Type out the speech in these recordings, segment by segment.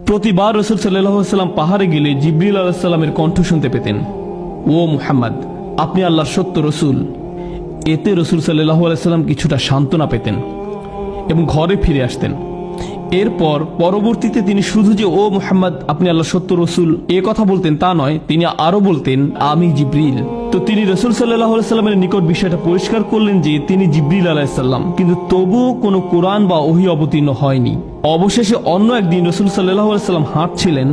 প্রতিবার রাসূল সাল্লাল্লাহু আলাইহি ওয়াসাল্লাম পাহাড়ে গেলে জিবরিল আলাইহিস সালামের কণ্ঠ শুনতে পেতেন, ও মুহাম্মদ, আপনি আল্লাহর সত্য রসূল। এতে রাসূল সাল্লাল্লাহু আলাইহি ওয়াসাল্লাম কিছুটা সান্ত্বনা পেতেন এবং ঘরে ফিরে আসতেন। এরপর পরবর্তীতে তিনি শুধু যে ও মুহাম্মদ আপনি আল্লাহর সত্য রসূল এ কথা বলতেন তা নয়, তিনি আরো বলতেন আমি জিবরিল। তো তিনি রাসূল সাল্লাল্লাহু আলাইহি ওয়াসাল্লামের নিকট বিষয়টা পরিষ্কার করলেন যে তিনি জিবরিল আলাইহিস সালাম, কিন্তু তবুও কোনো কোরআন বা ওহী অবতীর্ণ হয়নি। অবশেষে অন্য একদিন রাসূল সাল্লাল্লাহু আলাইহি ওয়াসাল্লাম হাঁটছিলেন,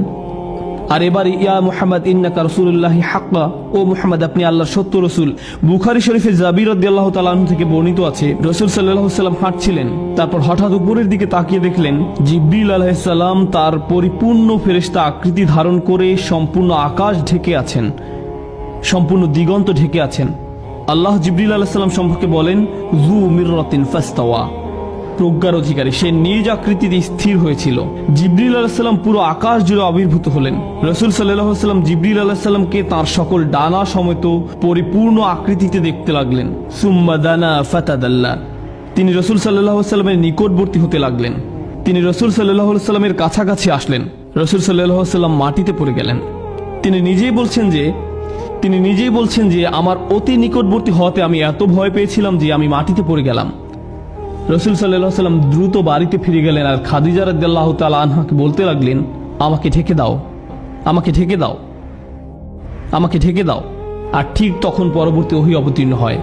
আর এবার ইয়া মুহাম্মদ ইন্নাকা রাসূলুল্লাহি হাক্কা, ও মুহাম্মদ আপনি আল্লাহর সত্য রসূল। বুখারী শরীফে জাবির রাদিয়াল্লাহু তাআলা আনহু থেকে বর্ণিত আছে, রাসূল সাল্লাল্লাহু আলাইহি ওয়াসাল্লাম হাঁটছিলেন, তারপর হঠাৎ উপরের দিকে তাকিয়ে দেখলেন জিবরিল আলাইহিস সালাম তার পরিপূর্ণ ফেরেশতা আকৃতি ধারণ করে সম্পূর্ণ আকাশ ঢেকে আছেন, সম্পূর্ণ দিগন্ত ঢেকে আছেন। আল্লাহ জিবরিল আলাইহিস সালাম সম্পর্কে বলেন যু মিররাতিন ফাস্তাওয়া, প্রজ্ঞার অধিকারী, সে নিজ আকৃতিতে স্থির হয়েছিল। জিবরিল আলাইহিস সালাম পুরো আকাশ জুড়ে আবির্ভূত হলেন। রাসূল সাল্লাল্লাহু আলাইহি ওয়াসাল্লাম জিবরিল আলাইহিস সালামকে তার সকল ডানা সমেত পরিপূর্ণ আকৃতিতে দেখতে লাগলেন। সুম্মা দানা ফাতাদাল্লা, তিনি রাসূল সাল্লাল্লাহু আলাইহি ওয়াসাল্লামের নিকটবর্তী হতে লাগলেন। তিনি রাসূল সাল্লাল্লাহু আলাইহি ওয়াসাল্লামের কাছাকাছি আসলেন। রাসূল সাল্লাল্লাহু আলাইহি ওয়াসাল্লাম মাটিতে পড়ে গেলেন। তিনি নিজেই বলছেন যে আমার অতি নিকটবর্তী হওয়াতে আমি এত ভয় পেয়েছিলাম যে আমি মাটিতে পড়ে গেলাম। রাসূল সাল্লাল্লাহু আলাইহি ওয়াসাল্লাম দ্রুত বাড়িতে ফিরে গেলেন আর খাদিজা রাদিয়াল্লাহু তাআলা আনহাকে বলতে লাগলেন, আমাকে ঢেকে দাও, আমাকে ঢেকে দাও, আমাকে ঢেকে দাও। আর ঠিক তখন পরবর্তী ওহী অবতীর্ণ হয়,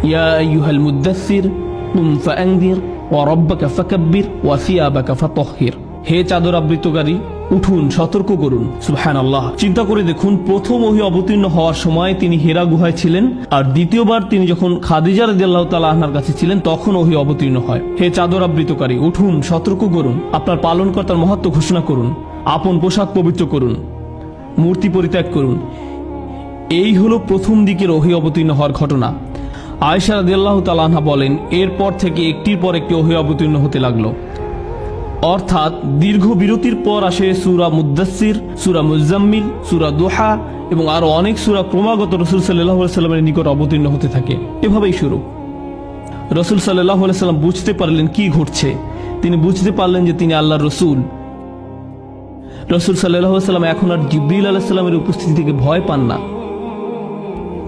ইয়া আইয়ুহাল মুদ্দাসসির কুম ফাআনদির ওয়া রাব্বাকা ফাকাব্বির ওয়া সিয়াবাকা ফাতাহহির, হে চাদর আবৃতকারী, উঠুন, সতর্ক করুন। সুবহানাল্লাহ, চিন্তা করে দেখুন, প্রথম ওহী অবতীর্ণ হওয়ার সময় তিনি হিরা গুহায় ছিলেন, আর দ্বিতীয়বার তিনি যখন খাদিজা রাদিয়াল্লাহু তাআলা আনহার কাছে ছিলেন তখন ওহী অবতীর্ণ হয়, হে চাদর আবৃতকারী, উঠুন, সতর্ক করুন, আপনার পালনকর্তার মহত্ব ঘোষণা করুন, আপন পোশাক পবিত্র করুন, মূর্তি পরিত্যাগ করুন। এই হলো প্রথম দিকের ওহী অবতীর্ণ হওয়ার ঘটনা। আয়েশা রাদিয়াল্লাহু তাআলা আনহা বলেন, এরপর থেকে একটির পর একটি ওহী অবতীর্ণ হতে লাগলো, অর্থাৎ দীর্ঘ বিরতির পর আসে সূরা মুদ্দাসসির, সূরা মুজাম্মিল, সূরা দুহা এবং আরো অনেক সূরা ক্রমাগত রাসূল সাল্লাল্লাহু আলাইহি ওয়াসাল্লামের নিকট অবতীর্ণ হতে থাকে। এভাবেই শুরু। রাসূল সাল্লাল্লাহু আলাইহি ওয়াসাল্লাম বুঝতে পারলেন কি ঘটছে। তিনি বুঝতে পারলেন যে তিনি আল্লাহর রসূল। রাসূল সাল্লাল্লাহু আলাইহি ওয়াসাল্লাম এখন আর জিবরিল আলাইহিস সালামের উপস্থিতি থেকে ভয় পান না।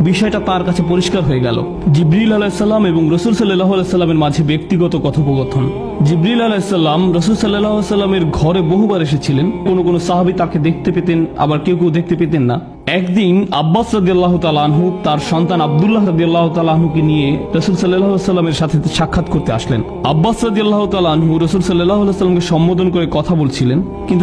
বিষয়টা তার কাছে পরিষ্কার হয়ে গেল। জিবরিল আলাইহিস সালাম এবং রাসূল সাল্লাল্লাহু আলাইহি সাল্লামের মাঝে ব্যক্তিগত কথোপকথন। জিবরিল আলাইহিস সালাম রাসূল সাল্লাল্লাহু আলাইহি সাল্লামের ঘরে বহুবার এসেছিলেন। কোন সাহাবী তাকে দেখতে পেতেন, আবার কেউ দেখতে পেতেন না। একদিন আব্বাস রাদিয়াল্লাহু তাআলা আনহু তার সন্তান আব্দুল্লাহ রাদিয়াল্লাহু তাআলা আনহুকে নিয়ে রাসূল সাল্লাল্লাহু আলাইহি সাল্লামের সাথে সাক্ষাৎ করতে আসলেন। আব্বাস রাদিয়াল্লাহু তাআলা আনহু রাসূল সাল্লাল্লাহু আলাইহি সাল্লামকে সম্বোধন করে কথা বলছিলেন, কিন্তু